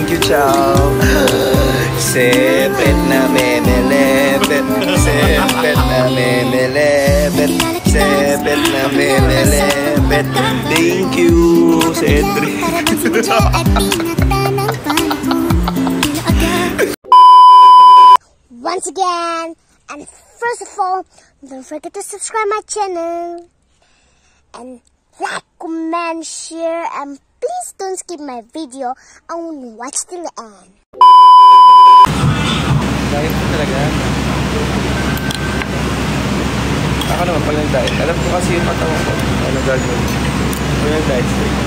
Thank you, ciao. Sepet na memelepet. Sepet na memelepet. Sepet na memelepet. Thank you, Cedric. Once again, and first of all, don't forget to subscribe my channel. And like, comment, share, and please don't skip my video and watch till the end. Diet ko talaga. Ako naman pala yung diet. Alam ko kasi yung matawang ko. Ano gagawin? Kung yung diet straight.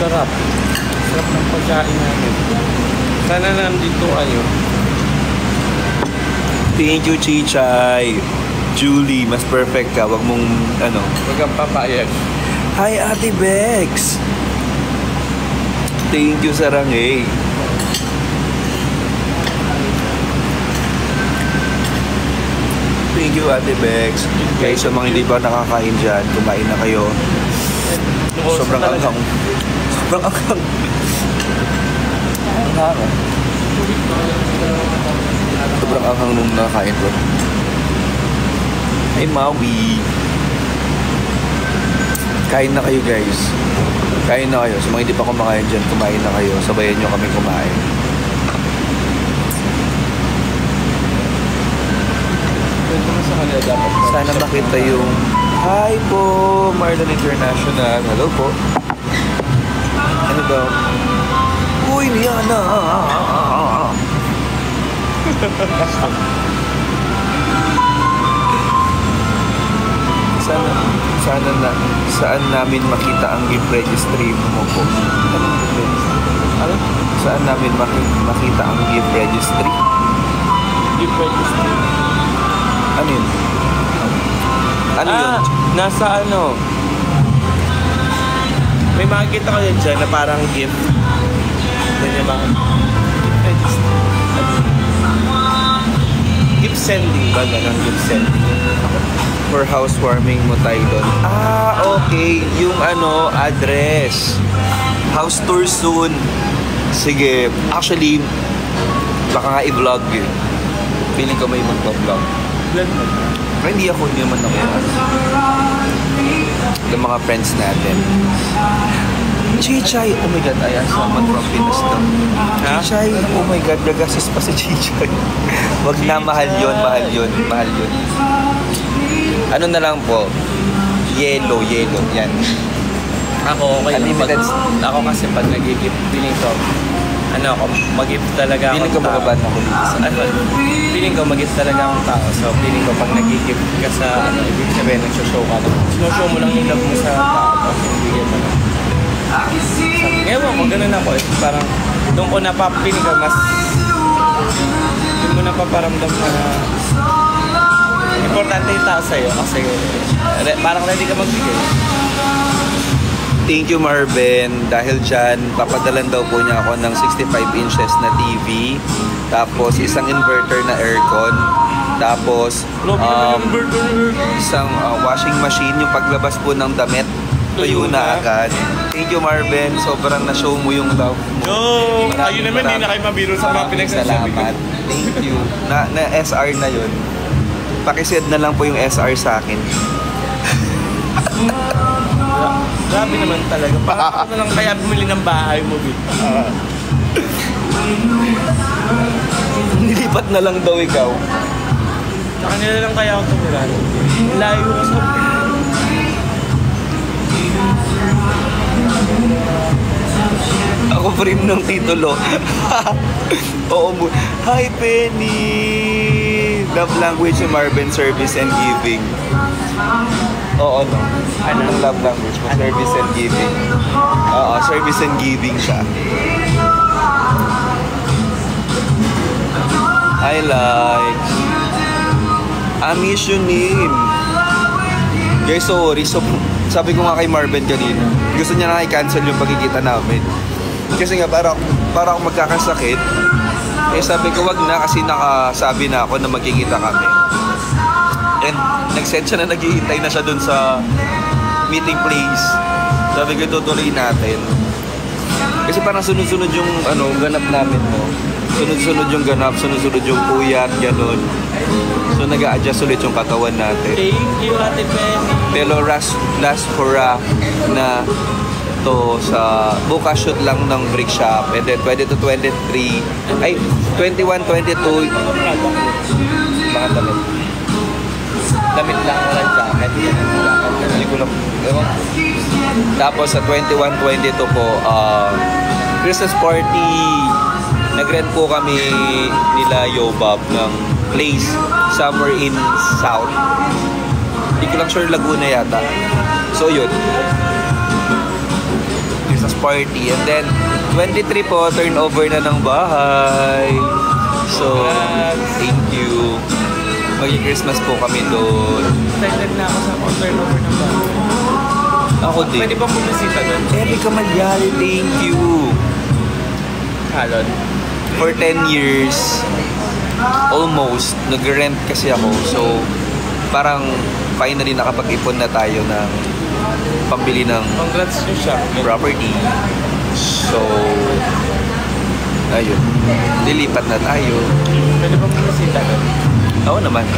Sarap. Sarap ng pagkain namin. Sana nandito kayo. Thank you, Chichay. Julie, mas perfect ka. Wag mong, wag kang papayag. Hi, Ate Bex. Thank you, Sarangay. Thank you, Ate Bex. Guys, sa mga hindi pa nakakain dyan, kumain na kayo. Sobrang anghang. Sobrang anghang. Sobrang anghang nung nakakain ko. Ay, Maui. Kain na kayo, guys. Kain na kayo. Sa mga hindi pa kumakain dyan, kumain na kayo. Sabayan nyo kami kumain. Sana makita yung hi po, Marlon International. Hello po. Ano daw? Uy, Liana! Saan namin makita ang gift registry mo po? Ano? Saan namin makita ang gift registry? Gift registry? Ano yun? Ano yun? Nasa may makikita ko din dyan na parang gift. Ganyan ba? Gift sending ba? Ganang gift sending. For housewarming mo tayo doon. Okay. Yung address. House tour soon. Sige. Actually, baka nga i-vlog yun. Feeling ko may mag-vlog. Pero hindi ako, hindi naman ako. Yung mga friends natin. Chichay! Oh my God, ayan, someone from Pinas daw. Chichay! Oh my God, gagastos pa si Chichay. Wag na, mahal yun. Ano na lang po? Yellow. Yan. Ako, okay. Ako kasi pag nag-gift, feeling ko, mag-gift talaga akong tao. Feeling ko magabad mo ko dito. Feeling ko mag-gift talaga akong tao. So, feeling ko pag nag-gift ka sa, ibig sabihin, nag-show ka. Sinushow mo lang yung love mo sa tao. Tapos, bigyan mo lang. Ewan ko, ganun ako. Parang, doon ko napapiling ka, mas, doon mo napaparamdam na, importante yung tao sa'yo. Kasi, parang ready ka magbigay. Thank you, Marvin. Dahil dyan, papadalan daw po niya ako ng 65 inches na TV. Tapos, isang inverter na aircon. Tapos, isang washing machine. Yung paglabas po ng damit, tuyo na agad. Thank you, Marvin. Sobrang na-show mo yung love mo. Ayun naman, hindi na kayo mabiro sa mga pinagsasabi ko. Salamat. Thank you. Na SR na yun. Pakisend na lang po yung SR sa akin. Grabe naman talaga. Parang na lang kaya bumili ng bahay mo, Bit. Nilipat na lang daw ikaw. Sa kanila lang kaya ako tumira. Layo ko sa... Ako frame ng titulo. Oo mo. Hi, Penny! Love language ni Marvin, service and giving. Oo, no? Anong love language mo? Service and giving. Oo, service and giving siya. I like. I miss your name. Guys, sorry. So, sabi ko nga kay Marvin kanina, gusto niya na i-cancel yung pagkikita namin. Kasi nga, para akong magkakasakit. Eh sabi ko wag na kasi nakasabi na ako na magkikita kami. And nag-send siya na naghihintay na siya dun sa meeting place. Sabi ko tutuloy natin. Kasi parang sunod-sunod yung ganap namin mo. Sunod-sunod yung ganap, sunod-sunod yung puyat, gano'n. So nag-a-adjust ulit yung katawan natin. Thank you, Ate Penny. Pero last hurrah na to sa bukas shoot lang ng brick shop. And then 22, 23, ay 21, 22. Mga damit. Damit lang, walang jacket. Hindi ko lang, ewan. Tapos sa 21, 22 po, Christmas party. Nag-rent po kami nila Yobab ng place somewhere in South. Hindi ko lang sure, Laguna yata. So yun. Christmas party. And then 23 po, turnover na ng bahay. So, thank you. Mag-Christmas po kami doon. Excited na ako sa turnover ng bahay. Ako din. Pwede ba pumisita doon? Erika Malyari, thank you. Halon. For 10 years, almost, nag-rent kasi ako. So, parang finally nakapag-ipon na tayo ng pambili ng Congrats nyo siya. property. So, ayun. Lilipat na tayo. Pwede ba pumisita doon? Oo naman.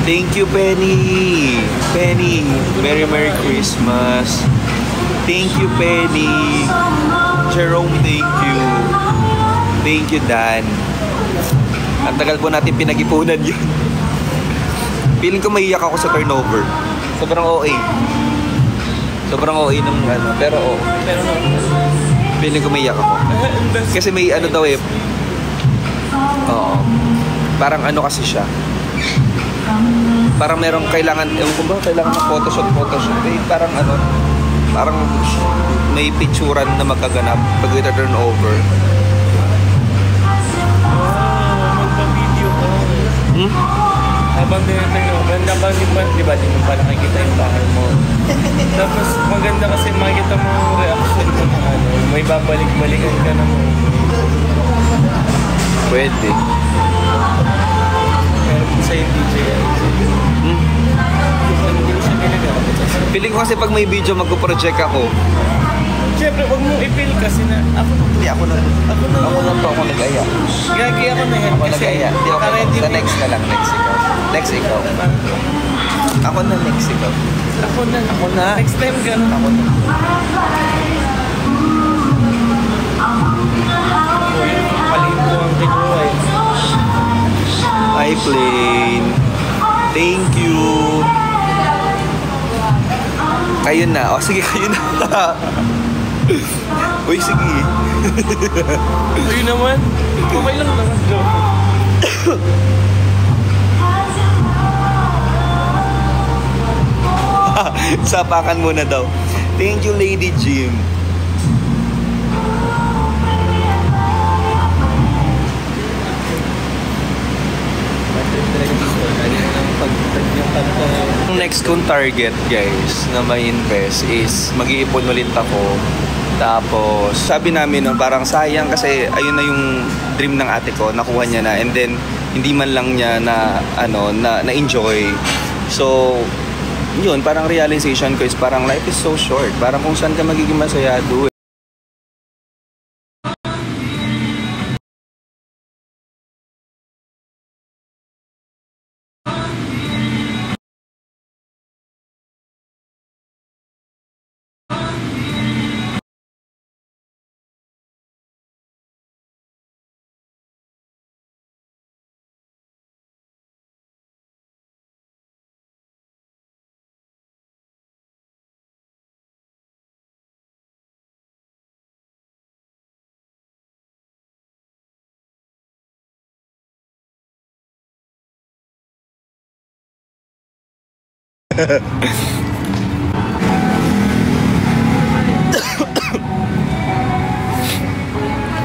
Thank you, Penny. Penny, Merry Christmas. Thank you, Penny. Jerome, thank you. Thank you, Dan. Ang tagal po natin pinag-ipunan yun. Feeling ko maiyak ako sa turnover. Sobrang OA. Sobrang OA ng pero Pero no. feeling ko maiyak ako. Kasi may daw eh. Oo. Parang kasi siya. Parang merong kailangan, ewan ko ba, kailangan ng photoshoot. Eh, parang parang may picturan na magkaganap pag ita-turn over. Magpa-video ko. Habang maganda ba, di ba, di mo pa nakikita yung bahay mo. Tapos maganda kasi makikita mo yung reaction mo na may babalik-balikan ka na mo. Pwede. Pero sa yung DJ hindi ko siya ginagamit. Feeling ko kasi pag may video magpo-project ako. Siyempre, huwag mong i-feel kasi na Hindi ako na nag-aya. Gagi ako na yan. Ako nag-aya. Hindi ako sa next na lang, next ikaw. Ako na next ikaw. Ako na. Next time gano'n. Ako na. Palin ko ang kinuha eh. Hi, Plain. Thank you. Kayo na. O, sige, kayo na. Uy, sige. Ayun naman. Okay lang naman, Joe. Sapakan muna daw. Thank you, Lady Jim. Ang next kong target, guys, na may invest is mag-iipon ulit ako. Tapos, sabi namin, parang sayang kasi ayun na yung dream ng ate ko, nakuha niya na. And then, hindi man lang niya na-enjoy. So, yun, parang realization ko is parang life is so short. Parang kung saan ka magiging masaya, do it.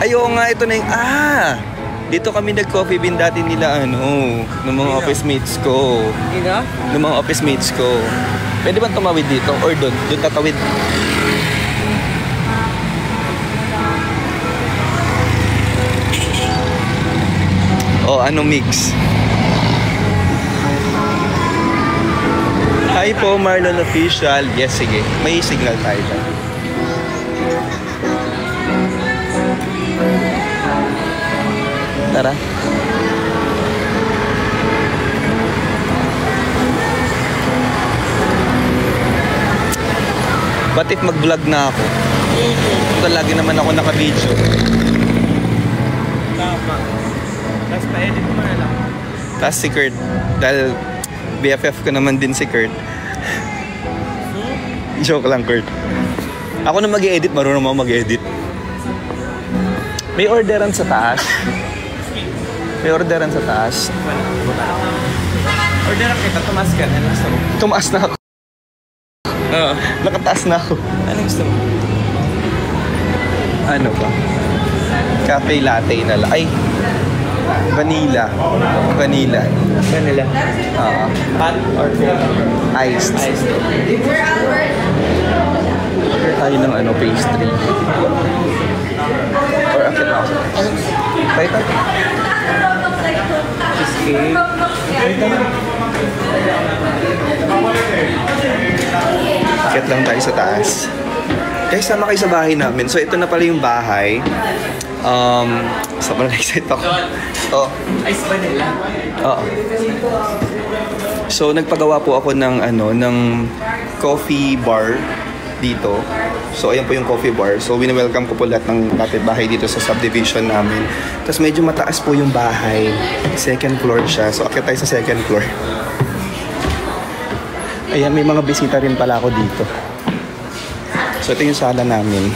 Ayo nga, ito na yung dito kami nag-coffee bean dati nila ng mga office mates ko. Ina? Ng mga office mates ko. Pwede ba tumawid dito or doon tatawid? Oh, ano mix? Hi po, Marlon Official. Yes, sige. May signal tayo dyan. Tara. What if mag-vlog na ako? Ito, lagi naman ako naka-video. Tama. Tapos pa-edit mo na lang. Tapos si Kurt, dahil BFF ko naman din si Kurt. Joke lang, Kurt. Ako na mag-edit, marunong ako mag-edit. May orderan sa taas. May orderan sa taas. Order kita, tumas ka. Ano gusto mo? Tumaas na ako. Oo. Nakataas na ako. Ano gusto mo? Ano ba? Cafe latte na lang. Ay, vanilla. Vanilla. Vanilla. Hot or cold? Iced. Iced. Order tayo ng ano, pastry. Or akit na ako. Tayo tayo. Cheesecake. Akit lang tayo sa taas. Guys, sama kayo sa bahay namin. So, ito na pala yung bahay. Sobrang excited ako. Oh. Ice vanilla. Oo. So, nagpagawa po ako ng ng coffee bar dito. So, ayan po yung coffee bar. So, wini-welcome ko po lahat ng kapitbahay dito sa subdivision namin. Tapos, medyo mataas po yung bahay. Second floor siya. So, akit tayo sa second floor. Ayan, may mga bisita rin pala ako dito. So, ito yung sala namin.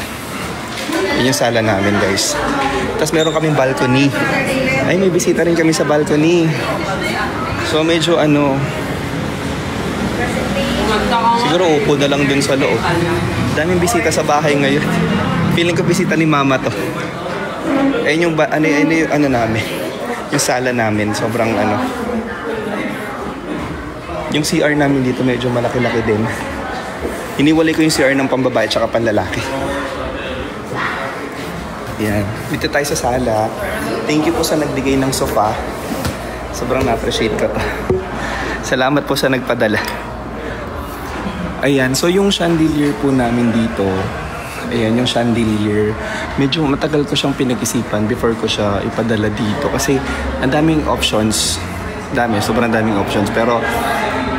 Yun yung sala namin, guys. Tapos, meron kaming balcony. Ay, may bisita rin kami sa balcony. So, medyo siguro upo na lang dun sa loob. Daming bisita sa bahay ngayon. Feeling ko bisita ni mama to. Ayun yung ano namin. Yung sala namin. Sobrang Yung CR namin dito medyo malaki-laki din. Iniwalay ko yung CR ng pambabae at panlalaki. Yan. Dito tayo sa sala. Thank you po sa nagbigay ng sofa. Sobrang na-appreciate ko to. Salamat po sa nagpadala. Ayan. So yung chandelier po namin dito. Ayan yung chandelier. Medyo matagal ko siyang pinag-isipan before ko siya ipadala dito. Kasi ang daming options. Sobrang daming options. Pero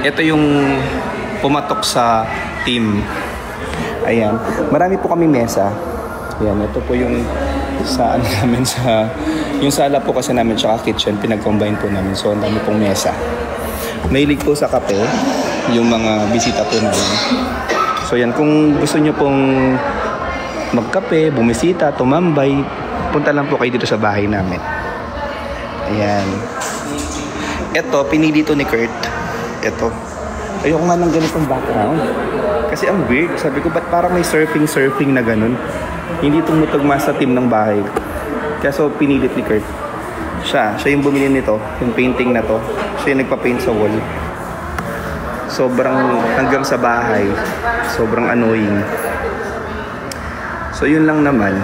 ito yung pumatok sa team. Ayan. Marami po kami mesa. Ayan. Ito po yung sa namin sa yung sala po kasi namin tsaka kitchen. Pinag-combine po namin. So, ang dami pong mesa. Mahilig po sa kape. Yung mga bisita po namin. So, yan. Kung gusto nyo pong magkape, bumisita, tumambay, punta lang po kayo dito sa bahay namin. Ayan. Ito, pinili to ni Kurt. Ito. Ayoko nga ng ganitong background. Kasi ang weird. Sabi ko, ba't parang may surfing na ganun? Hindi tumutugma sa team ng bahay. Kaya so, pinilit ni Kurt. Siya yung bumili nito. Yung painting na to. Siya yung nagpa-paint sa wall. Sobrang, hanggang sa bahay, sobrang annoying. So, yun lang naman.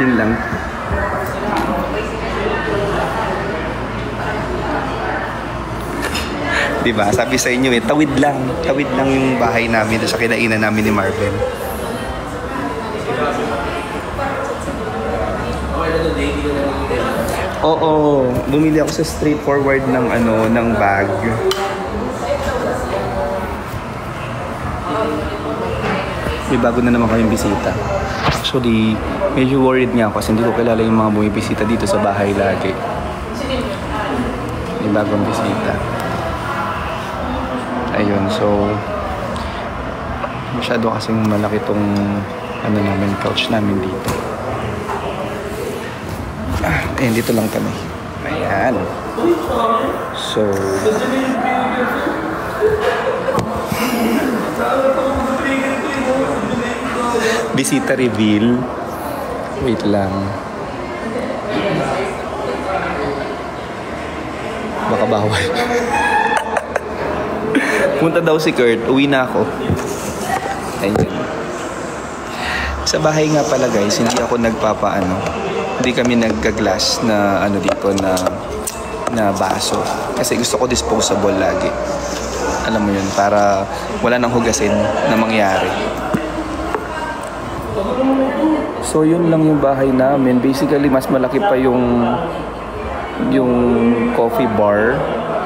Yun lang. Diba? Sabi sa inyo tawid lang yung bahay namin sa kinainan namin ni Marvin. Oo, bumili ako sa straightforward ng bag. May bago na naman kayong bisita. Actually, medyo worried nga ako kasi hindi ko kilala yung mga bumibisita dito sa bahay lagi. May bagong bisita. Ayun, so masyado kasing malaki tong namin, couch namin dito. Ayun, dito lang kami. Ayan. So bisita reveal. Wait lang. Baka bawal. Punta daw si Kurt, uwi na ako. Ayun. Sa bahay nga pala guys, hindi ako hindi kami nagka-glass na dito na na baso. Kasi gusto ko disposable lagi. Alam mo yun, para wala nang hugasin na mangyari. So yun lang yung bahay namin. Basically, mas malaki pa yung coffee bar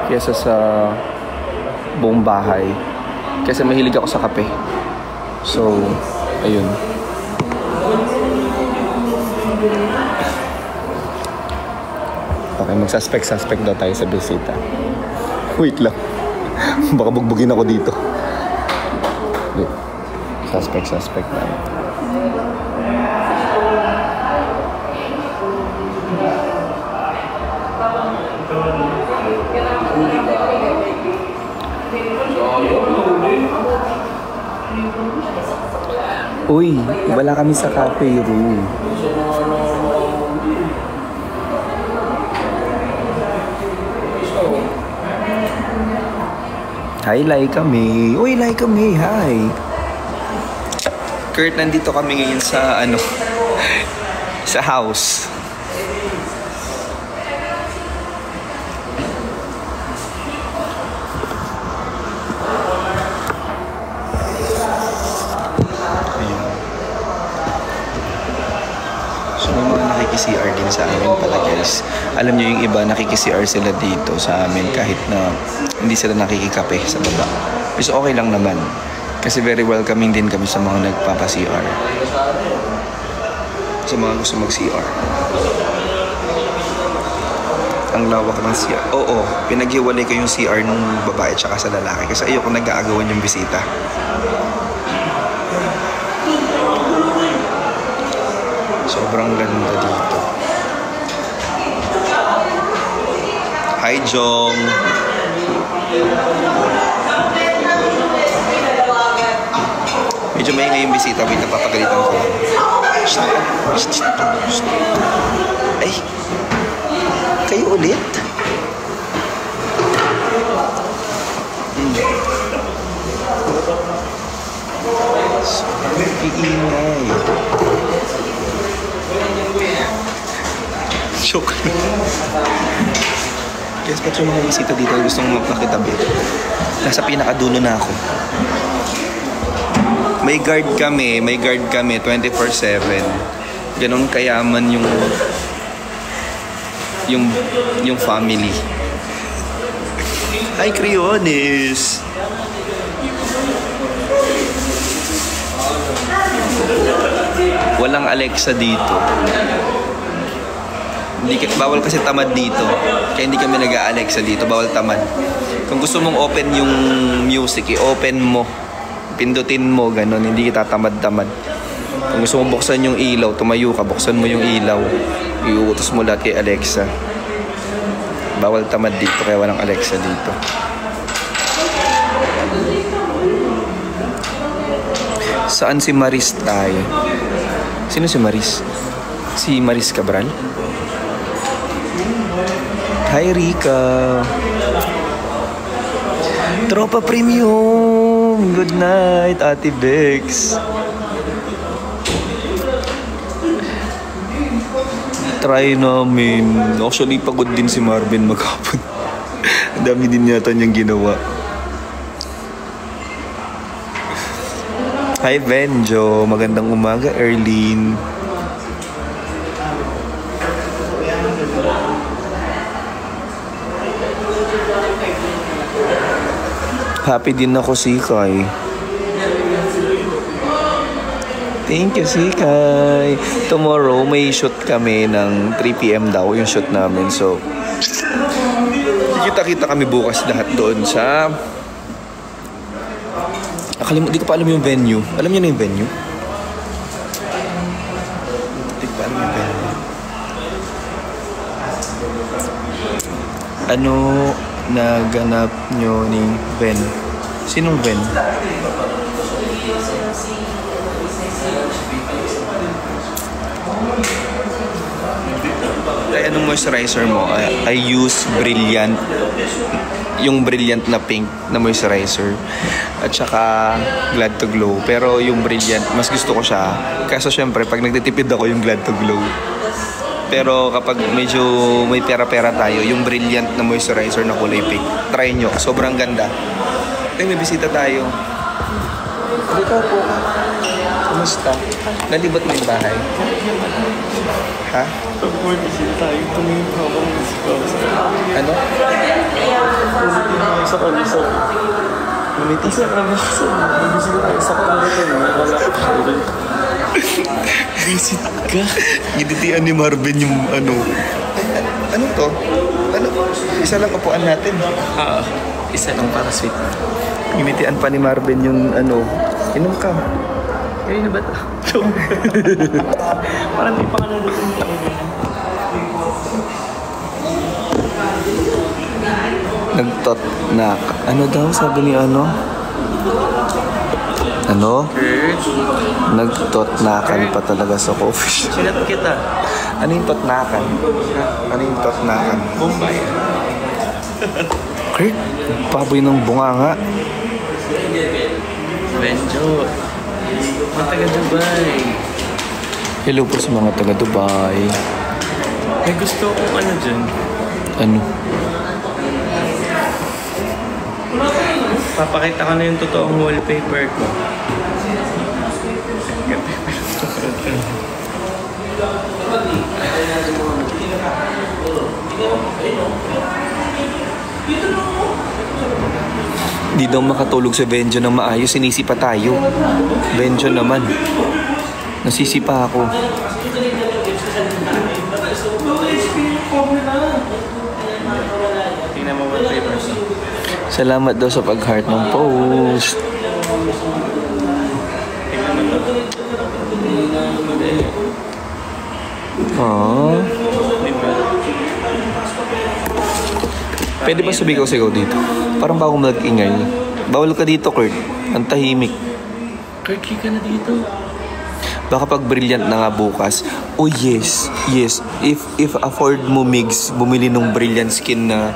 kaysa sa buong bahay. Kasi mahilig ako sa kape. So, ayun. Okay, magsuspect daw tayo sa bisita. Wait lang. Baka bugbugin ako dito. Wait. Suspect na. Uy, wala kami sa cafe room. Hi, Laika May. Uy, Laika May, hi. Kurt, nandito kami ngayon sa sa house. CR din sa amin pala guys. Alam nyo yung iba nakiki-CR sila dito sa amin kahit na hindi sila nakikikape sa baba. So okay lang naman. Kasi very welcoming din kami sa mga nagpapa-CR. Sa mga gusto mag-CR. Ang lawak ng CR. Oo, pinaghiwalay ko yung CR ng babae tsaka sa lalaki kasi ayoko nag-aagawan yung bisita. Sobrang ganda dito. Hi, Jong. Medyo maingay yung bisita. Wait, napapagalitan ko. Ay, kayo ulit? Sobrang iingay. Joke. Guys, ba't yung mga bisita dito gustong makitabi? Nasa pinakadulo na ako. May guard kami 24/7. Ganon kayaman yung family. Hi, Creones! Walang Alexa dito. Bawal kasi tamad dito. Kaya hindi kami nag-a-Alexa dito. Bawal tamad. Kung gusto mong open yung music, i-open mo. Pindutin mo, ganun. Hindi kita tamad-tamad. Kung gusto mong buksan yung ilaw, tumayo ka, buksan mo yung ilaw. Iuutos mo lahat kay Alexa. Bawal tamad dito, kaya walang Alexa dito. Saan si Maris tayo? Sino si Maris? Si Maris Cabral? Hi, Rika. Tropa Premium. Good night, Ate Bex. Try namin. Actually, pagod din si Marvin maghapon. Ang dami din yata niyang ginawa. Hi, Benjo. Magandang umaga, Erlene. Happy din ako, Sikay. Thank you, Sikay. Tomorrow, may shoot kami ng 3 PM daw, yung shoot namin. So, kita kami bukas lahat doon sa... Di ko pa alam yung venue. Alam niyo na yung venue? Di ko pa alam yung venue. Ano naganap nyo ni Ben? Sinong Ben? Ay, anong moisturizer mo? I use Brilliant. Yung Brilliant na pink na moisturizer. At saka Glad to Glow. Pero yung Brilliant, mas gusto ko siya. Kaso syempre, pag nagtitipid ako yung Glad to Glow. Pero kapag medyo may pera-pera tayo, yung Brilliant na moisturizer na kulay pink, try nyo. Sobrang ganda. Ay, may bisita tayo. Dito po. Kumusta? Nalibot mo yung bahay? Ha? Pag may bisita tayo, tumingin ko habang Ano? sa kanisa. Lumitis. Isa ka ba? May bisita tayo sa kanisa. Visit ka? Ginitian ni Marvin yung ano. Ano to? Ano? Isa lang upuan natin. Isa lang para sweet. Ginitian pa ni Marvin yung ano. Inom ka. Kaya na ba ito? Parang di pa ka na doon. Nagtot na. Ano daw sabi ni ano? Ano? Nagtotnakan pa talaga sa coffee shop. Sinat kita. Ano yung totnakan? Ano yung totnakan? Bombay. Kurt, baboy ng bunganga. Benjo. Mga taga Dubai. Hello po sa mga taga Dubai. May gusto kong ano dyan. Ano? Papakita ko na yung totoong wallpaper ko. Di daw makatulog sa Benjo ng maayos, sinisipa tayo. Benjo naman. Nasisipa ako. Tingnan mo wallpaper ko. Salamat daw sa pag-heart ng post. Aww. Pwede ba sumigaw-sigaw dito? Parang bago mag-ingay. Bawal ka dito, Kurt. Ang tahimik. Kurt, ka na dito. Baka pag Brilliant na nga bukas. Oh yes, yes. If afford mo, Migs, bumili ng Brilliant Skin na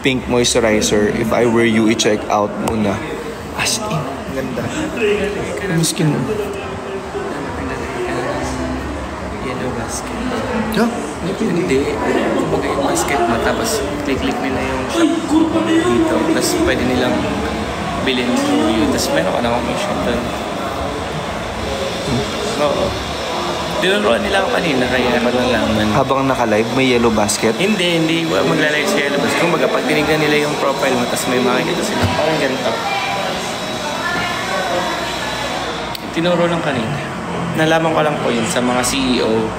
pink moisturizer. If I were you, i-check out muna. As in, ganda. Ano skin mo? Yellow basket. Yeah. Hindi. Kumbaga yung basket mo, tapos click nila yung shop dito. Tapos pwede nilang bilhin through you. Tapos meron ka na commission doon. Oo. Tinuruan nila ako kanina, kaya ako nalaman. Habang naka-live, may yellow basket. Hindi magla-live sa yellow basket. Kumbaga, pag tinignan nila yung profile mo, tapos may makikita sila, parang ganito. Tinuro lang kanina. Nalaman ko lang po yun sa mga CEO.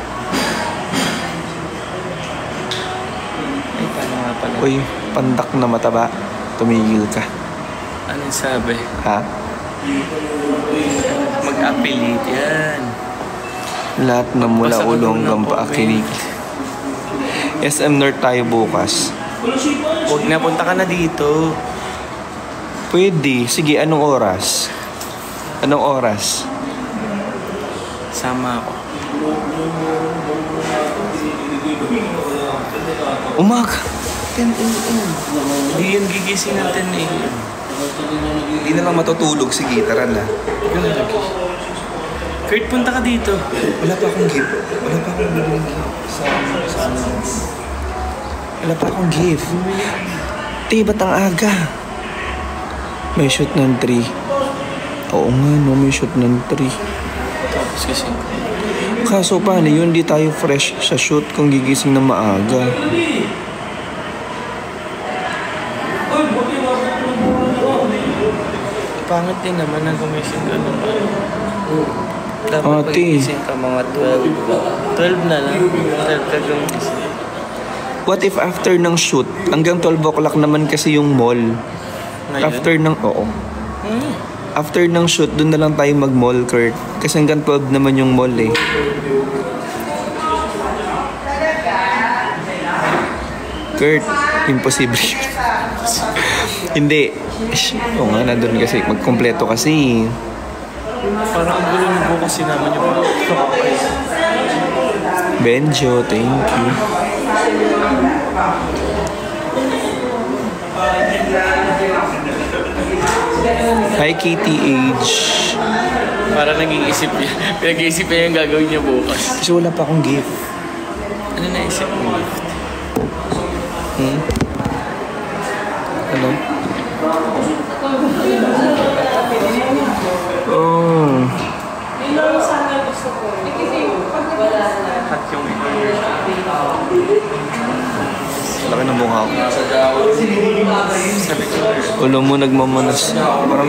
Ay, paano nga pala? Uy, pandak na mataba. Tumigil ka. Anong sabi? Ha? Mag-affiliate yan. Lahat na mula Basta ulo ko hanggang doon na po, paakinig. SM North tayo bukas. Huwag na, punta ka na dito. Pwede. Sige, anong oras? Anong oras? Sama ako. Umaga. 10 a.m. Hindi yan gigising ng 10 a.m. Hindi na lang matutulog. Sige, tara na. Kurt, punta ka dito. Wala pa akong gift. Wala pa akong Wala pa akong gift. Ba't ang aga? May shoot ng 3. Oo nga, no. May shoot ng 3. Tapos kasi. Kaso paano yun? Di tayo fresh sa shoot kung gigising na maaga. Pangit din naman ang gumising ka naman. Dapat Ate. pagising ka mga 12. 12 na lang. 12 ka gumising. What if after ng shoot, hanggang 12 o'clock naman kasi yung mall. Ngayon? After ng, oo. After ng shoot, dun na lang tayo mag-mall, Kurt. Kasi hanggang 12 naman yung mall eh. Kurt, imposible yun. Hindi. Oo nga, nandun kasi, magkompleto kasi. Parang ang gulo mo kasi naman yung mga kapapay. Benjo, thank you. Hi, KTH. Parang nag-iisip niya. Pinag-iisip niya yung gagawin niya bukas. Kasi wala pa akong gift. Ano Ano naisip mo? Ano? Oh. At yung in-order. Laki ng mukha ko. Sabi ko, Alam mo, nagmamanas. Parang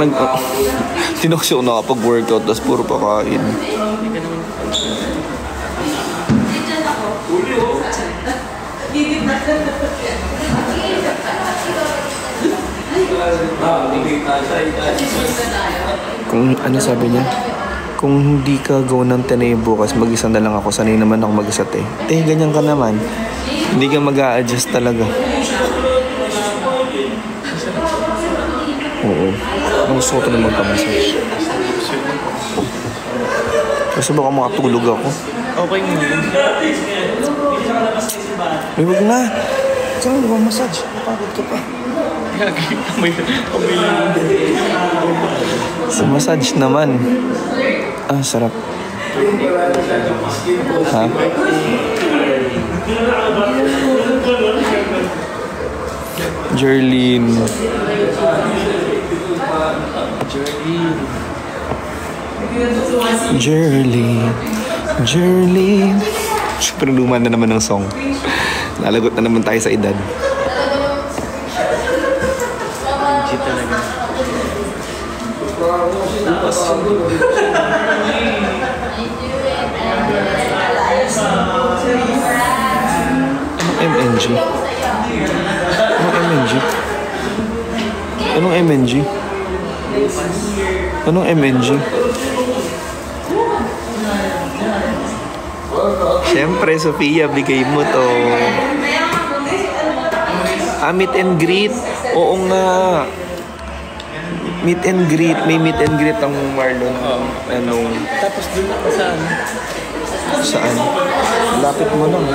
Tinoksi ako nakapag-workout, tapos puro pakain. Kung ano sabi niya? Kung hindi ka gawa ng tenay bukas, mag-isa na lang ako. Sanay naman ako mag-isa, te. Ganyan ka naman. Hindi ka mag-a-adjust talaga. Oo. Ang gusto ko na magpa-massage. Kasi baka makatulog ako. okay mo yun. Ay, wag na. Saan ka massage? Napagod ka pa. Sa massage naman. Ah, sarap. Ha? Jerlyn. Jerlyn. Super luma na naman ng song. Nalagot na naman tayo sa edad. Legit talaga. Anong MNG? Anong MNG? Anong MNG? Anong MNG? Siyempre, Sofia, bigay mo to. Meet and greet. Oo nga. Meet and greet. May meet and greet ang Marlon. Ano? Tapos dun ako saan? Saan? Lapit mo lang.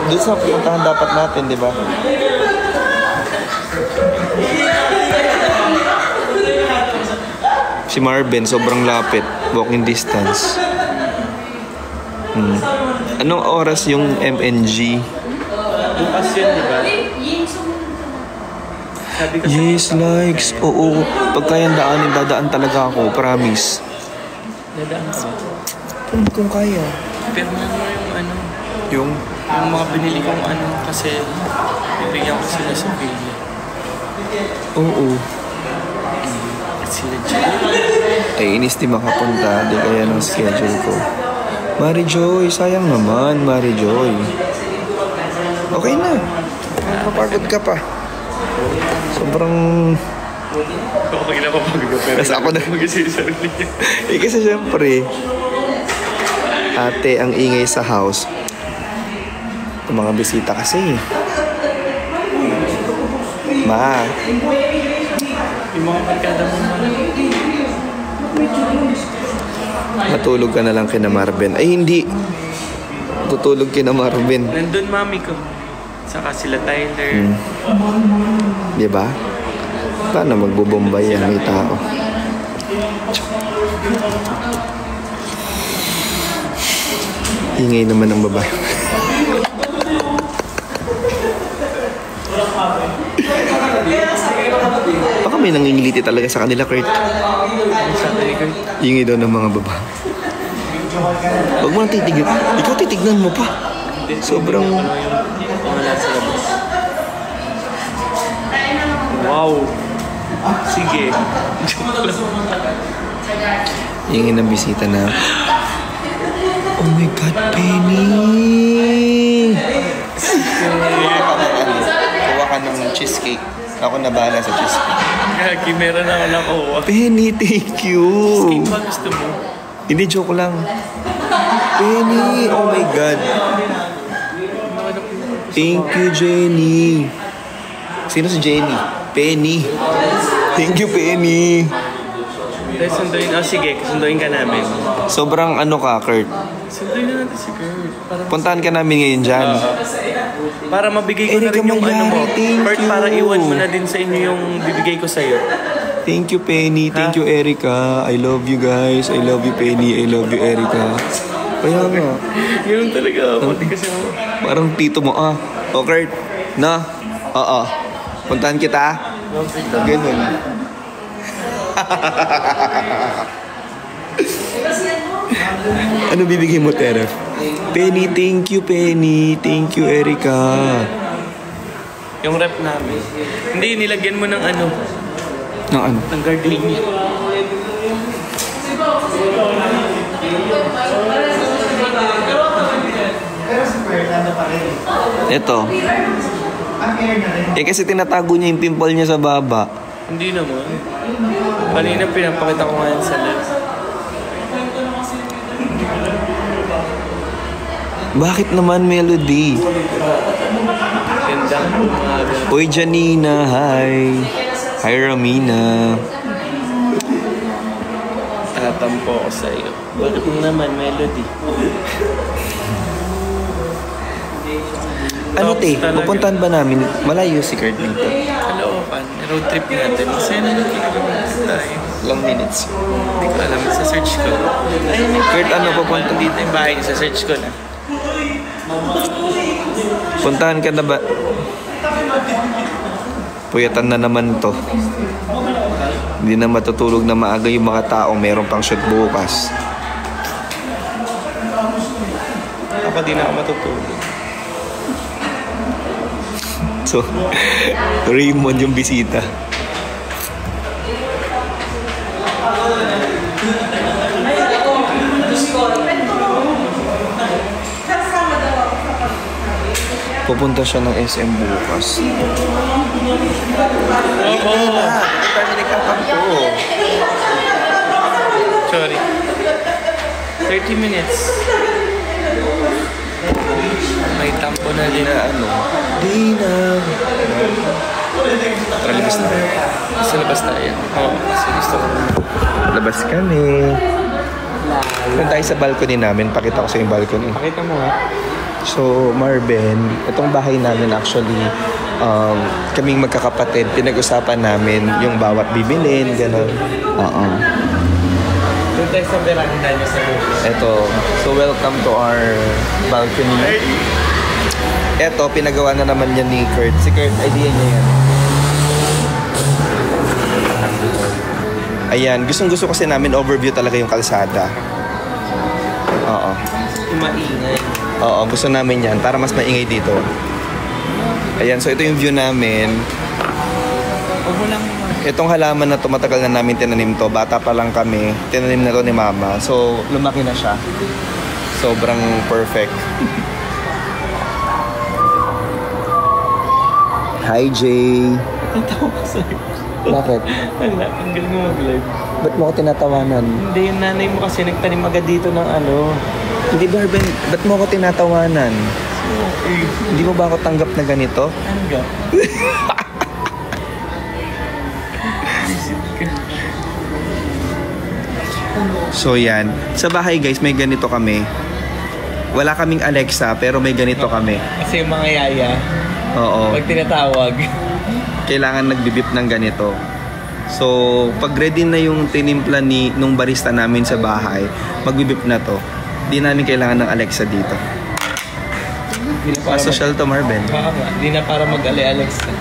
Doon sa puntahan dapat natin, di ba? Si Marvin, sobrang lapit. Walking distance. Anong oras yung MNG? Bukas yun, di ba? Sabi ko Yes, likes. Oo. Pagka yung daanin, dadaan talaga ako. Promise. Dadaan ka ba? Kung kaya. Pero mo yung ano, Yung? yung mga binili kong ano, kasi bibigyan ko sila sa video. Oo. Sila dyan. Ay, inis di makapunta. Di kaya ng schedule ko. Mary Joy, sayang naman, Mary Joy. Okay na. Napagod ka pa. Sobrang... Okay na papagod ka, pero Kasi ako na- mag-isip sa sarili niya. kasi syempre, ate, ang ingay sa house. Yung mga bisita kasi. Ma, Yung mga barkada mo naman. matulog ka na lang kina Marvin. Ay, hindi. Tutulog kina Marvin. Nandun mami ko. Saka sila Tyler. Di ba? Paano magbubombay yan? May tao. Ingay naman ng babae. Baka may nangingiliti talaga sa kanila, Kurt. Ano sabi ni Kurt? Ingay daw ng mga babae. Huwag mo nang titignan. Ikaw titignan mo pa. Sobrang... Ano yung mga nasa labas. Wow! Sige. Ingay ng bisita na... Oh my God, Penny! Kuha ka ng cheesecake. Ako na bahala sa cheesecake. Gagi, meron ako nakuha. Penny, thank you! Cake ba gusto mo? Hindi, joke lang. Penny, oh my God. Thank you, Jenny. Sino si Jenny? Penny. Thank you, Penny. Dahil sunduin. Oh, sige. Sunduin ka namin. Sobrang ano ka, Kurt. Sunduin na natin si Kurt. Para, Puntahan ka namin ngayon dyan. para mabigay ko na Erika rin yung ano mo. Mayari, thank Kurt, you. para iwan mo na din sa inyo yung bibigay ko sa'yo. Thank you, Penny. Thank you, Erika. I love you guys. I love you, Penny. I love you, Erika. Kaya nga. Ganun talaga. Pati kasi ako. Parang tito mo, O Kurt, na? Oo. Puntahan kita? Ganun. Ano bibigay mo, Tera? Penny, thank you, Penny. Thank you, Erica. Yung rep namin. Hindi, nilagyan mo ng ano? Ng ano? Ng gardenia. Ito. Kasi tinatago niya yung pimple niya sa baba. Hindi naman. Kanina pinapakita ko ngayon sa live. Bakit naman, Melody? Ganda. Uy, Janina, hi. Hi, Ramina. Tatampo ako sa iyo. Bakit naman, Melody? Ano, te? Pupuntahan ba namin? Malayo si Kurt dito. Kalookan. Road trip natin. Masaya na ginagawa tayo. Long minutes. Hindi ko alam. Sa search ko. Ay, Kurt, ano pupunta? Dito yung bahay niya. Sa search ko na. Puntahan ka na ba? Puyatan na naman to. Hindi na matutulog na maaga yung mga tao. Meron pang shoot bukas. Ako di na ako matutulog. So, Raymond yung bisita. Pupunta siya ng SM bukas. Oo. Family ka pa po. Sorry. 30 minutes. May tampo na din. Ano? Di na. Tara, labas na. Sa labas tayo. Oo. Kasi gusto ko. Labas kami. Kung tayo sa balcony namin, pakita ko sa yung balcony. Pakita mo ha. So, Marvin, itong bahay namin actually, kaming magkakapatid, pinag-usapan namin yung bawat bibilin, gano'n. Oo. Doon tayo sa veranda niya sa bukas. Ito, so welcome to our balcony. Ito, pinagawa na naman yan ni Kurt. Si Kurt, idea niya yan. Ayan, gustong-gusto kasi namin overview talaga yung kalsada. Oo. Maingay. Oo, gusto namin yan para mas maingay dito. Ayan, so ito yung view namin. Huwag mo lang. Itong halaman na to, matagal na namin tinanim to. Bata pa lang kami, tinanim na to ni Mama. So, lumaki na siya. Sobrang perfect. Hi, Jay. Natawa ko sa'yo. Bakit? Wala, ang galing mo mag-live. Ba't mo ko tinatawanan? Hindi, yung nanay mo kasi nagtanim agad dito ng ano. Hindi, Barben, ba't mo ko tinatawanan? Hindi mo ba ako tanggap na ganito? Tanggap. So yan. Sa bahay guys, may ganito kami. Wala kaming Alexa, pero may ganito kami. Kasi yung mga yaya, Oo. pag tinatawag, Kailangan nagbibip ng ganito. So, pag ready na yung tinimpla nung barista namin sa bahay, magbibip na to. Di namin kailangan ng Alexa dito. di na para Social to, Marvin. Di na para mag-ali-alex na.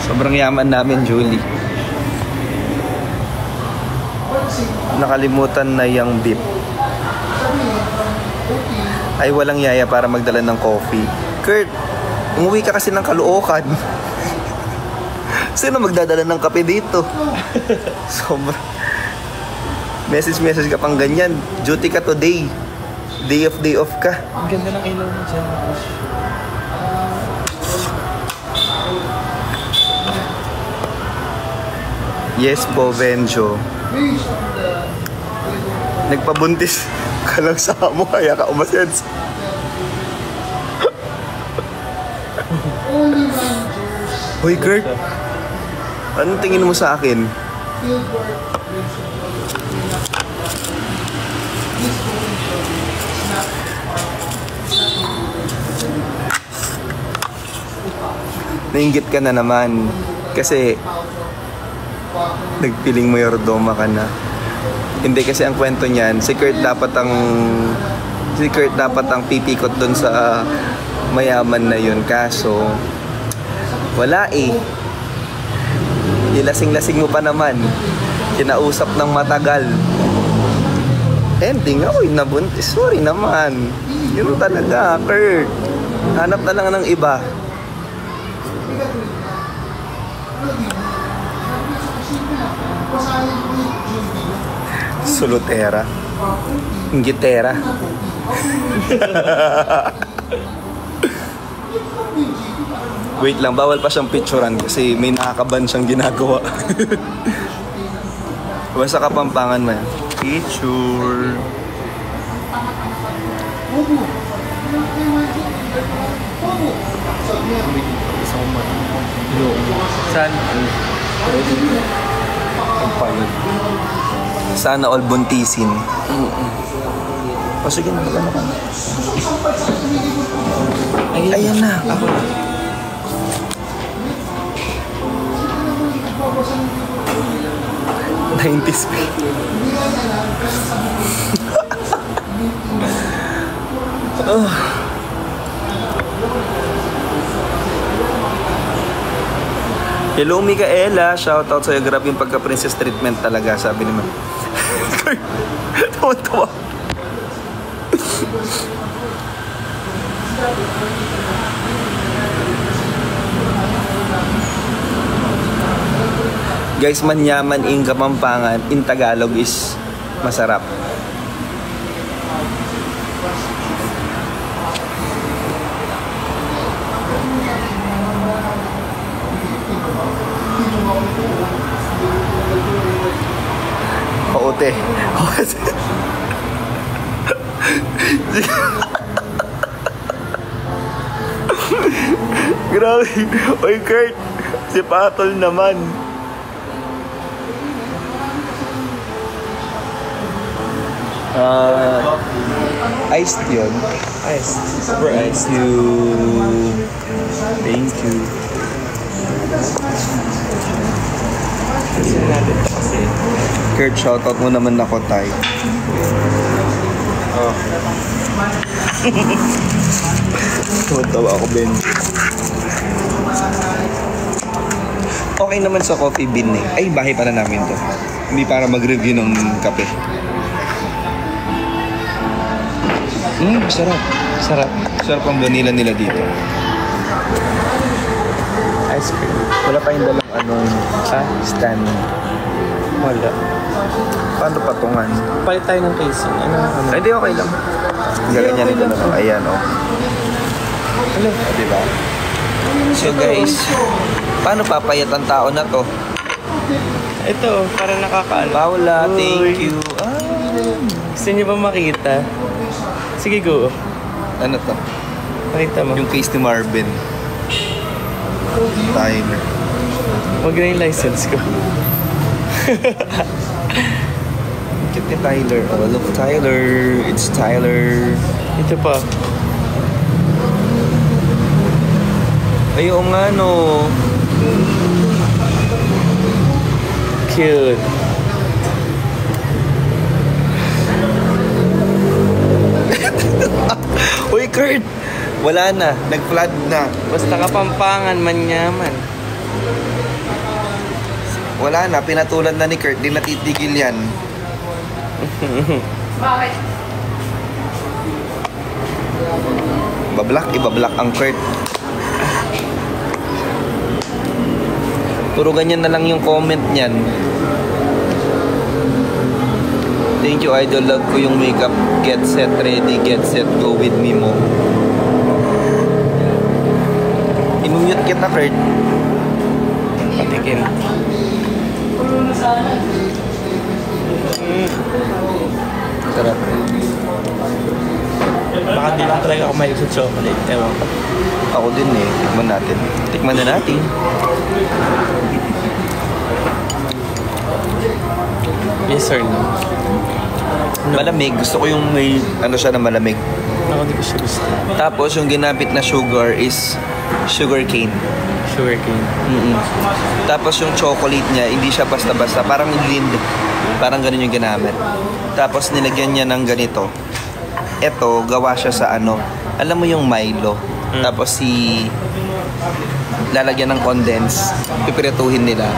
Sobrang yaman namin, Julie. Nakalimutan na yung beep. Ay, walang yaya para magdala ng coffee. Kurt, umuwi ka kasi ng Caloocan. Sino magdadala ng kape dito? Sobrang... Message ka pang ganyan. Duty ka today. Day off ka. Ang ganda ng ilaw mo dyan. Yes po, Benjo. Nagpabuntis ka lang sa amo, kaya ka umasens. Hoy, Kurt. Anong tingin mo sa akin? Nainggit ka na naman. Kasi Nagpiling mayordoma ka na. Hindi kasi ang kwento niyan, si Kurt dapat ang pipikot doon sa mayaman na yun. Kaso, wala eh. Ilasing-lasing mo pa naman. Kinausap ng matagal. Ending, ako'y nabuntis. Sorry naman. Yun talaga, Kurt. Hanap na lang ng iba. Solotera. Ingitera. Wait lang, bawal pa siyang picturean kasi may nakakaban siyang ginagawa. Basta Kapampangan mo yan. Picture. Saan? Sana all buntisin. Sige na, magano ka na. Ayan na. Ako na. '90s. Hello, Micaela. Shoutout sa'yo. Grabe yung pagka-princess treatment talaga, sabi naman. Tawa-tawa. Guys, manyaman in Kapampangan, in Tagalog is masarap. Ote. Grabe. Oy, Kurt. Si Patol naman. Iced yun. Iced. Super iced. Thank you. Kasi natin ito kasi. Kurt, shoutout mo naman ako, Tay. Oh. Tawa ako, Ben. Okay naman sa coffee bean eh. Ay, bahay pala namin to. Hindi para mag-review ng kape. Sarap. Sarap. Sarap ang vanilla nila dito. Ice cream. Wala pa yung dalang stand. Wala. Paano patungan? Palit tayo ng casing. Ay, di okay lang. Gaganyan ito na lang. Ayan, oh. Hello. Diba? So guys, paano papayat ang tao na to? Ito, para nakakaano. Paula, thank you. Gusto niyo ba makita? Sige, go. Ano to? Pakita mo. Yung case ni Marvin. Tyler. Huwag na yung license ko. Cute ni Tyler. Oh, look, Tyler. It's Tyler. Ito pa. Ayaw nga, no. Cute. Uy, Kurt! Wala na. Nag-flood na. Basta Kapampangan, manyaman. Wala na. Pinatulan na ni Kurt. Di natitigil yan. Bakit? Ibablak ang Kurt. Puro ganyan na lang yung comment niyan. Thank you, idol. Love ko yung makeup. Get set, ready, get set, go with me mo. Imumute kita, Kurt. Patikin. Sarap. Baka di lang talaga ako mahilig sa chocolate. Ewan ko. Ako din eh. Tikman natin. Tikman na natin. Yes or no? Malamig. Gusto ko yung may ano siya na malamig. Ako di ko siya gusto. Tapos yung ginamit na sugar is Sugar cane. Sugarcane. Tapos yung chocolate niya, hindi siya basta-basta. Parang lind. Parang ganun yung ginamit. Tapos nilagyan niya ng ganito. Ito, gawa siya sa ano. Alam mo yung Milo. Tapos lalagyan ng condense. Pipirituhin nila.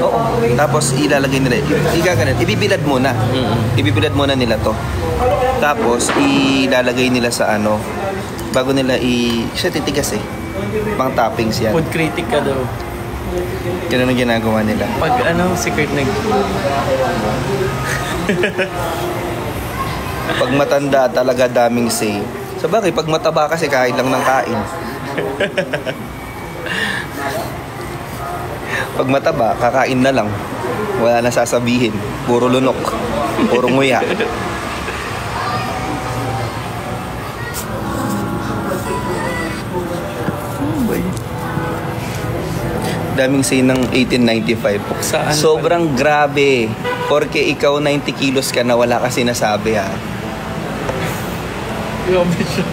Oo. Tapos ilalagay nila. Ibibilad muna. Ibibilad muna nila to. Tapos ilalagay nila sa ano. Bago nila siya titigas eh. Pang toppings yan. Food critic ka daw. Ganun ang ginagawa nila. Pag secret Pag matanda talaga daming say. Sabagay, pag mataba kasi kain lang ng kain. Pag mataba, kakain na lang. Wala na sasabihin. Puro lunok. Puro nguya. Daming say ng 1895. Saan? Sobrang grabe. Porque ikaw 90 kilos ka na wala ka sinasabi ha. Grabe siya.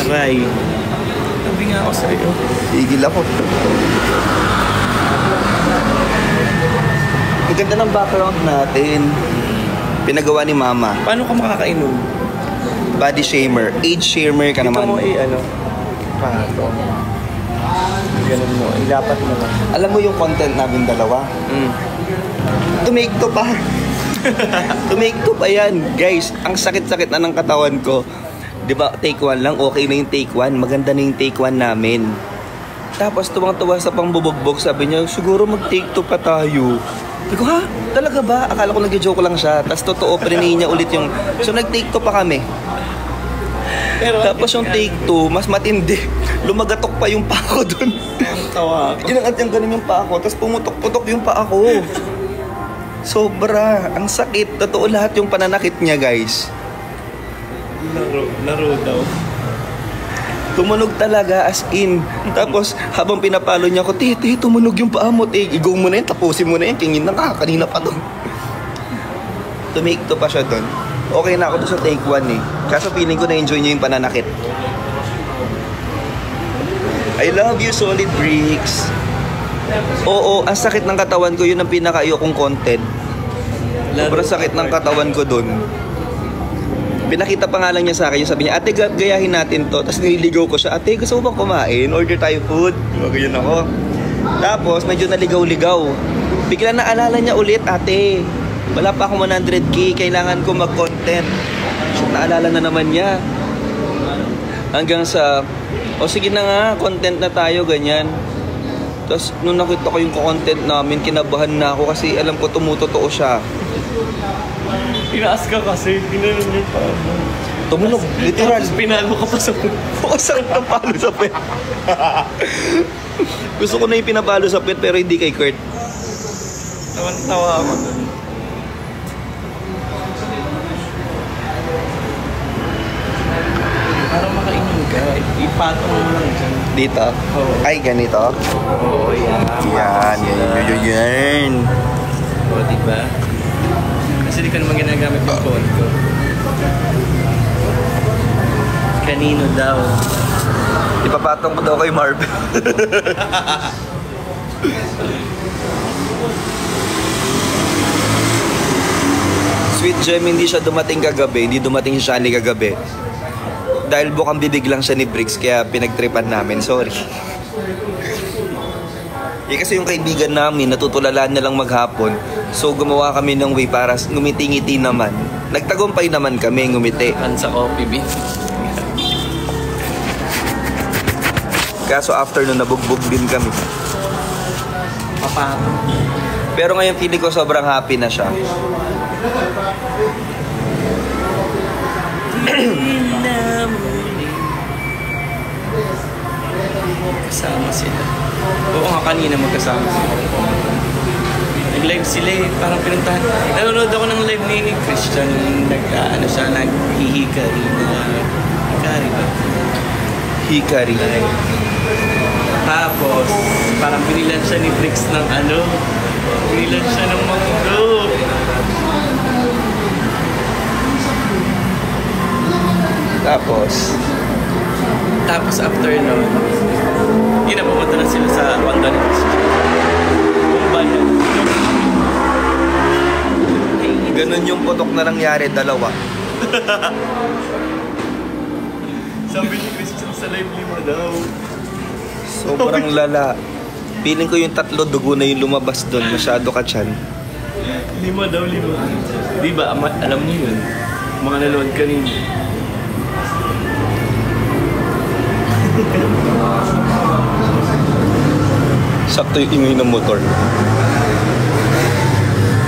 Aray. Sabi nga ako sa'yo. Igil ako. Ang ganda ng background natin. Pinagawa ni Mama. Paano ka makakainom? Body shamer. Age shamer ka Dito naman. mo pato. Ganun mo. Ilapat mo lang. Alam mo yung content namin dalawa? Tumake to pa. Tumake to pa yan. Guys, ang sakit-sakit na ng katawan ko. Diba, take 1 lang. Okay na yung take 1. Maganda na yung take 1 namin. Tapos tuwang-tuwa sa pangbubugbog. Sabi niya, siguro mag-take 2 pa tayo. Sabi ko, ha? Talaga ba? Akala ko nag-joke lang siya. Tapos totoo, prinihin niya ulit yung... So nag-take 2 pa kami. Pero, tapos yung take 2, mas matindi. Lumagatok pa yung pa ko dun. Tawa ako. Ginangat yung ganun yung pa ko. Tapos pumutok-putok yung pa ko. Sobra. Ang sakit. Totoo lahat yung pananakit niya, guys. Laro daw. Tumunog talaga, as in. Tapos, habang pinapalo niya ako, Tete, tumunog yung paa mo. Igaw mo na yan, tapusin mo na yan. Kingin na ka, kanina pa to. Tumake to pa siya doon. Okay na ako doon sa take 1 eh. Kaso feeling ko na-enjoy niya yung pananakit. I love you, Solid Bricks. Oo, ang sakit ng katawan ko, yun ang pinaka-ayokong content. Sobrang sakit ng katawan ko doon. Pinakita pa nga lang niya sa akin, sabi niya, ate, gayahin natin to. Tapos nililigaw ko siya, ate, gusto mo bang kumain? Order tayo food. Ganyan ako. Tapos medyo naligaw-ligaw. Bigla naalala niya ulit, ate, wala pa akong 100k, kailangan ko mag-content. So, naalala na naman niya. Hanggang sa, sige na nga, content na tayo, ganyan. Tapos nung nakita ko yung content namin, kinabahan na ako kasi alam ko tumutotoo siya. Pinaas ka kasi, pinanon niyo pa. Tumunog, literal. Tapos pinalo ka pa sa puwet. Sakit ng palo sa pet. Gusto ko na yung pinapalo sa pet pero hindi kay Kurt. Tawa ako dun. Para makainom ka, ipatong mo lang dyan. Dito? Oo. Ay, ganito? Oo, yan. Yan. O, diba? Kasi di ka naman ginagamit yung phone ko. Kanino daw? Ipapatong ko daw kay Marvin. Sweet Gem, hindi siya dumating kagabi. Hindi dumating si Shani kagabi. Dahil bukang bibig lang siya ni Bricks, kaya pinagtripan namin. Sorry. Kasi yung kaibigan namin, natutulalaan na lang maghapon. So gumawa kami ng way para ngumiti-ngiti naman. Nagtagumpay naman kami, ngumiti. Sa coffee bean. Kaso after nun, nabugbog din kami. Papato. Pero ngayon feeling ko sobrang happy na siya. Kasama sila. Oo nga, kanina magkasama sila. Nag-live sila eh. Parang pinuntahan. Nanonood ako ng live ni Christian. Naghihikari na. Hikari ba? Hikari. Tapos, parang binilan siya ni Bricks ng binilan siya ng manggo. Tapos after nun, yun na, pumunta na sila sa Wandanas. Bumbayan. Ganun yung putok na nangyari, dalawa. Sabi ni Christian sa live 5 daw. Sobrang lala. Feeling ko yung 3 dugo na yung lumabas doon. Masyado ka tiyan. 5 daw, 5. Di ba, alam niyo yun? Mga nanood kanina. Sakto yung ingay ng motor.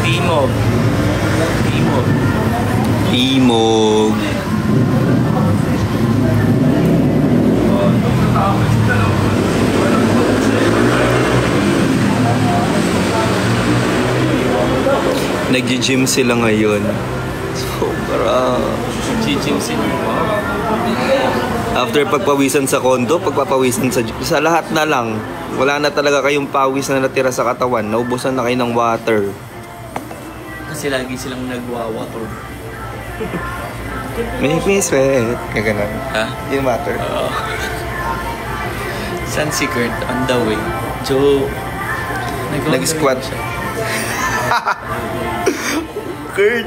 Timog. Timog. Timog. Nag-gym sila ngayon. Sobra. Nag-gym sila. After pagpawisan sa kondo, pagpapawisan sa lahat na lang. Wala na talaga kayong pawis na natira sa katawan. Naubusan na kayo ng water. Kasi lagi silang nagwa-water. Make me sweat. Kaganon. Ha? Yung water. Oo. Sun Secret on the way. Joe. Nag-squat. Kurt.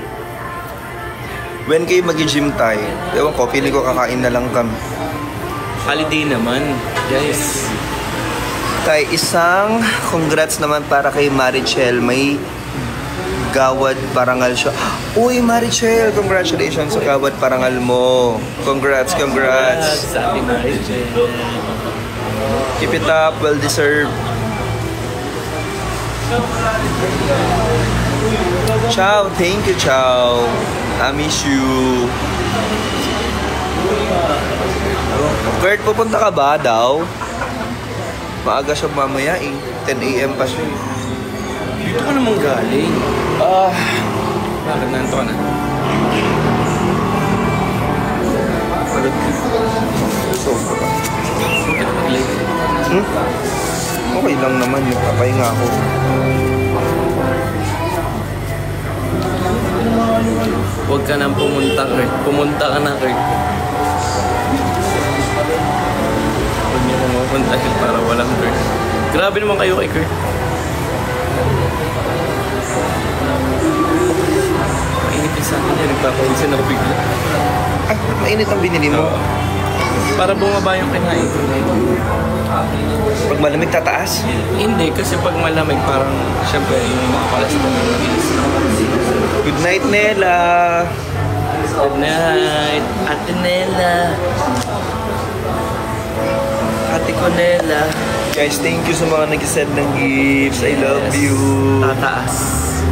When kayo mag-gym tayo? Ewan ko, feeling ko kakain na lang kami. Holiday naman. Guys. Tay, isang congrats naman para kay Marichel. May Gawad Parangal siya. Uy, Marichel, congratulations sa Gawad Parangal mo. Congrats, congrats. Sa ating Marichel. Keep it up, well deserved. Ciao, thank you, ciao. I miss you. Kurt, pupunta ka ba daw? Maaga siya mamaya eh. 10 AM pa siya. Dito ka naman galing. Bakit nanto ka na? Pagod ka. Sobra. Bakit ka mag-late? Okay lang naman, nagpapahinga ako. Huwag ka nang pumunta, Kurt. Pumunta ka na, Kurt. Huwag niyo pumupunta para walang Kurt. Grabe naman kayo kay Kurt. Mainit yung sa akin yan. Nagpapawisan ako bigla. Ah, mainit ang binili mo. Para bumaba yung kinain. Pag malamig tataas? Hindi, kasi pag malamig parang syempre yung mga palas na nabilis. Good night, Nela! Good night, Ate Nela. Ate ko Nela. Guys, thank you sa mga nag-send ng gifts. I love you. Tataas.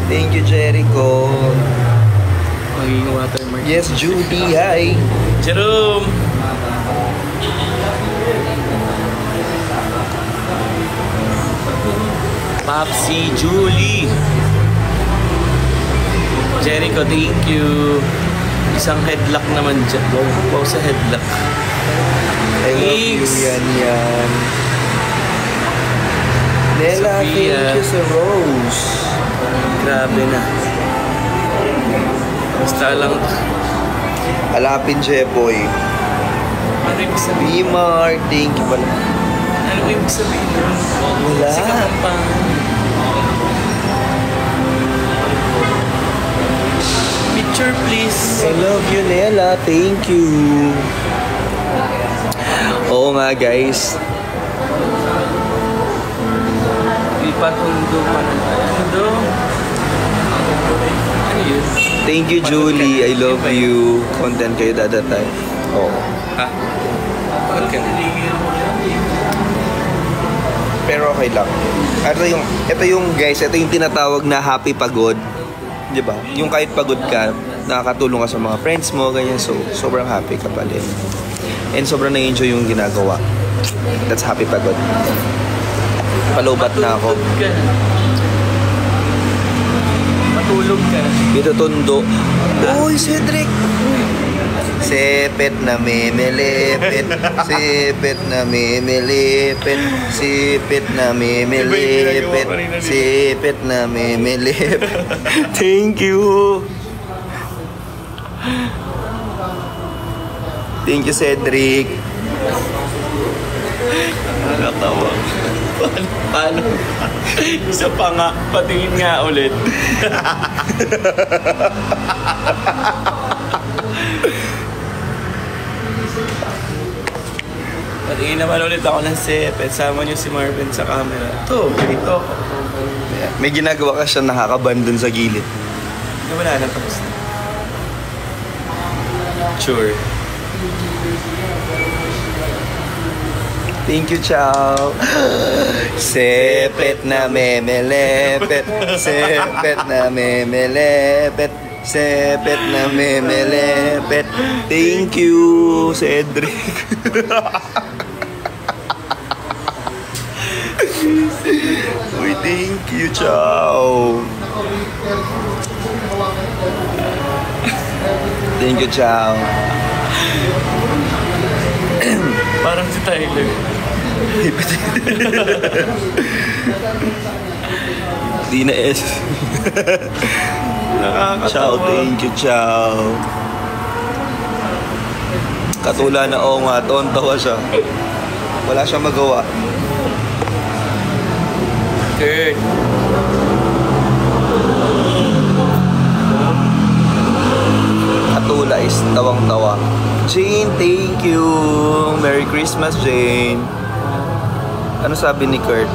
Thank you, Jericho. Magiging watermark. Yes, Judy. Hi. Jerome! Popsi Julie. Jericho, thank you. Isang headlock naman dyan. Wow sa headlock. I love you, yan. Nela, Sophia. thank you sa Rose. Grabe na. Basta lang. Alapin, Jeboy. Ano ibig sabihin? Bimar, thank you pala. Ano ibig sabihin nun? Wala. Sikat pa. Picture please. I love you, Nela. Thank you. Oo nga, guys. Ipatundo pa na tayo. Ano? Ano yun? Thank you, Julie. I love you. Content kayo dadatay. Oo. Ha? Bakit ka na? Pero okay lang. Ito yung guys, ito yung tinatawag na happy pagod. 'Di ba? Yung kahit pagod ka, nakakatulong ka sa mga friends mo, ganyan. So, sobrang happy ka pala. And sobrang na-enjoy yung ginagawa. That's happy pagod. Palobat na ako. Matulog ka na. Matulog ka na. Dito tundo. Uy, Cedric! Sipit na memelipit, sipit na memelipit, sipit na memelipit, sipit na memelipit. Thank you! Thank you, Cedric. Nakatawa. Paano? Isa pa nga. Patingin nga ulit. Patingin naman ulit ako ng sepet. Sama niyo si Marvin sa camera. Ito, dito. May ginagawa ka siya nakakaban dun sa gilid. Wala na, tapos na. Sure. Thank you, Chow. Sepet na memelepet. Sepet na memelepet. Sepet na memelepet. Thank you, Cedric. Uy, thank you, Chow. Thank you, Chow. Parang si Tyler. Di na S. Nakakatawa. Chow, thank you, Chow. Katula na oo nga, tawa siya. Wala siyang magawa. Kurt. Katula is tawang-tawa. Jane, thank you. Merry Christmas, Jane. Ano sabi ni Kurt?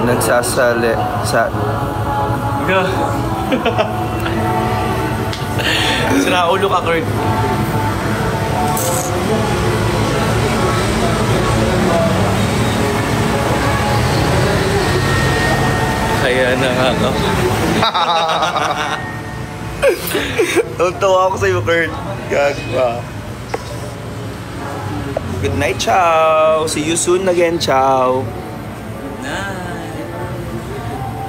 Nagsasali sa... Sira ulo ka, Kurt. Kaya nakaka... Tawa ako sa'yo, Kurt. Gagwa. Good night, Chow. See you soon again, Chow.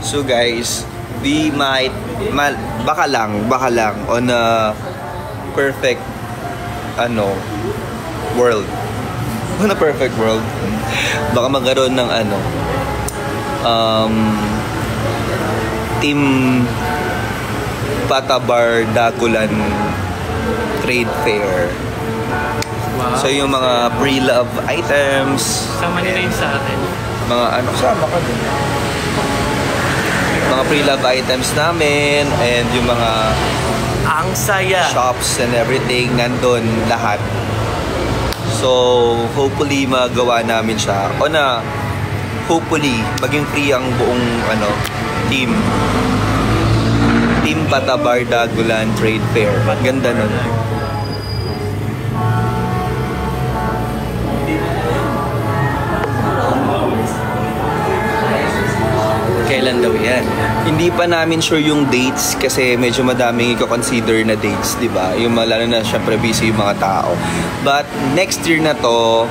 So guys, we might, baka lang on a perfect, world. On a perfect world, baka magkaroon ng Team Patabar Dagulan Trade Fair. Wow. So yung mga pre-love items, Sama nila yung sa atin. mga sama ka din. Mga pre-love items namin and yung mga Ang saya. shops and everything nandun lahat. So hopefully magawa namin siya. O na hopefully maging free ang buong team Patabar Dagulan Trade Fair. Ganda nun. Kailan daw yan? Hindi pa namin sure yung dates kasi medyo madaming i-consider na dates, di ba? Yung lalo na syempre busy yung mga tao. But next year na to,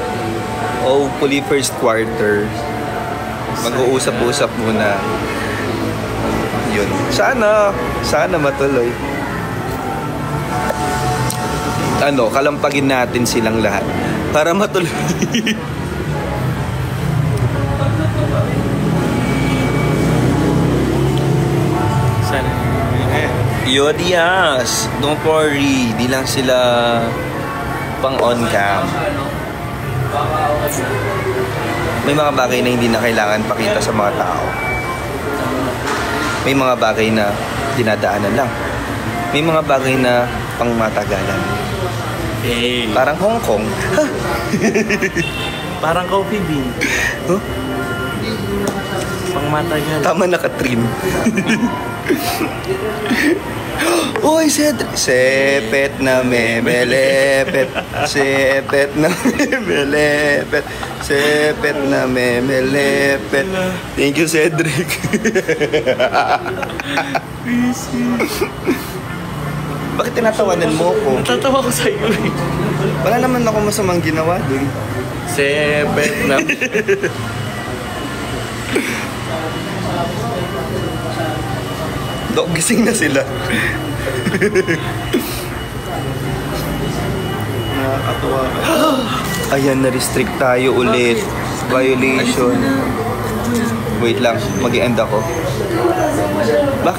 hopefully first quarter, mag-uusap-usap muna. Yun. Sana matuloy. Kalampagin natin silang lahat para matuloy. Yodias, don't worry, di lang sila pang on cam. May mga bagay na hindi na kailangan pakita sa mga tao. May mga bagay na dinadaanan lang. May mga bagay na pang matagalan. Hey. Parang Hong Kong. Parang Coffee Bean. Huh? Pang matagal. Tama na, Katrin. Uy, sepet na memelepet. Sepet na memelepet. Sepet na memelepet. Thank you, Cedric. Bakit tinatawanan mo ko? Natatawa ko sa iyo eh. Wala naman ako masamang ginawa dun. Sepet na. Dok, gising na sila. Nakakatawa ka. Ayan, na-restrict tayo ulit. Violation. Wait lang, mag-i-end ako. Bakit?